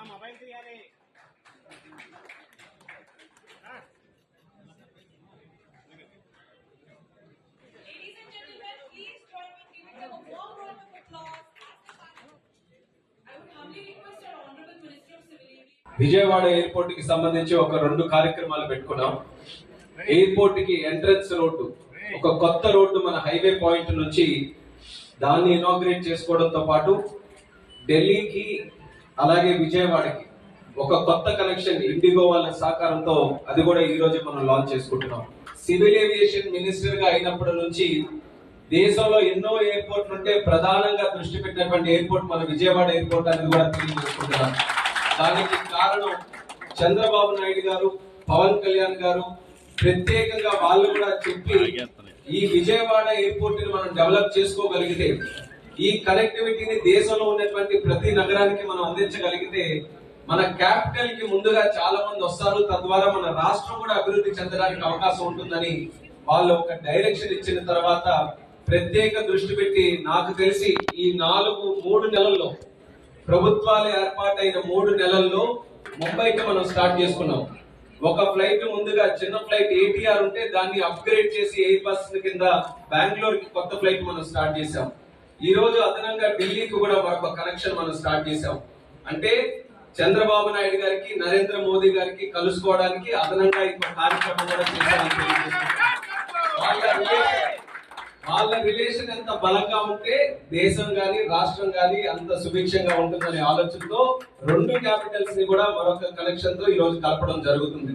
Mobile से यार Ladies and gentlemen, please join me in giving them a warm round of applause. I would humbly request our Honorable Minister of Civil Aviation. Vijayawada airport కి సంబంధించి ఒక 2 కార్యక్రమాలు పెట్టుకున్నాం. Airport కి entrance road, ఒక కొత్త రోడ్డు మన హైవే పాయింట్ నుంచి దాన్ని ఇనాగ్రేట్ చేసుకోవడంతో పాటు ఢిల్లీకి అలాగే విజయవాడకి ఒక కొత్త కనెక్షన్ ఇండిగో వాళ్ళ సహకారంతో అది కూడా ఈ రోజు మనం లాంచ్ చేసుకుంటున్నాం. సివిల్ ఏవియేషన్ మినిస్టర్ గా అయినప్పటి నుంచి దేశంలో ఎన్నో ఎయిర్పోర్ట్లు ఉంటే ప్రధానంగా దృష్టి పెట్టినటువంటి ఎయిర్పోర్ట్ మన విజయవాడ ఎయిర్పోర్ట్ అనేది కూడా తెలియజేసుకుంటున్నాం. దానికి కారణం చంద్రబాబు నాయుడు గారు, పవన్ కళ్యాణ్ గారు ప్రత్యేకంగా వాళ్ళు కూడా చెప్పి ఈ విజయవాడ ఎయిర్పోర్ట్ ని మనం డెవలప్ చేసుకోగలిగితే, ఈ కనెక్టివిటీని దేశంలో ఉన్నటువంటి ప్రతి నగరానికి మనం అందించగలిగితే మన క్యాపిటల్ కి ముందుగా చాలా మంది వస్తారు, తద్వారా మన రాష్ట్రం కూడా అభివృద్ధి చెందడానికి అవకాశం ఉంటుందని వాళ్ళు ఒక డైరెక్షన్ ఇచ్చిన తర్వాత ప్రత్యేక దృష్టి పెట్టి నాకు తెలిసి ఈ 3 నెలల్లో ప్రభుత్వాలు ఏర్పాటైన 3 నెలల్లో ముంబైకి మనం స్టార్ట్ చేసుకున్నాం. ఒక ఫ్లైట్ ముందుగా చిన్న ఫ్లైట్ ATR ఉంటే దాన్ని అప్గ్రేడ్ చేసి ఎయిర్ బస్ కింద బెంగళూరు కి కొత్త ఫ్లైట్ మనం స్టార్ట్ చేసాం. ఈ రోజు అదనంగా ఢిల్లీకి కూడా మరొక కనెక్షన్ మనం స్టార్ట్ చేసాం. అంటే చంద్రబాబు నాయుడు గారికి, నరేంద్ర మోదీ గారికి కలుసుకోవడానికి అదనంగా ఇంకో కార్యక్రమం కూడా చేశామని వాళ్ళ రిలేషన్ ఎంత బలంగా ఉంటే దేశం గాని రాష్ట్రం గాని అంత సుభిక్షంగా ఉంటుందనే ఆలోచనతో 2 క్యాపిటల్స్ ని కూడా మరొక కనెక్షన్ తో ఈ రోజు కలపడం జరుగుతుంది.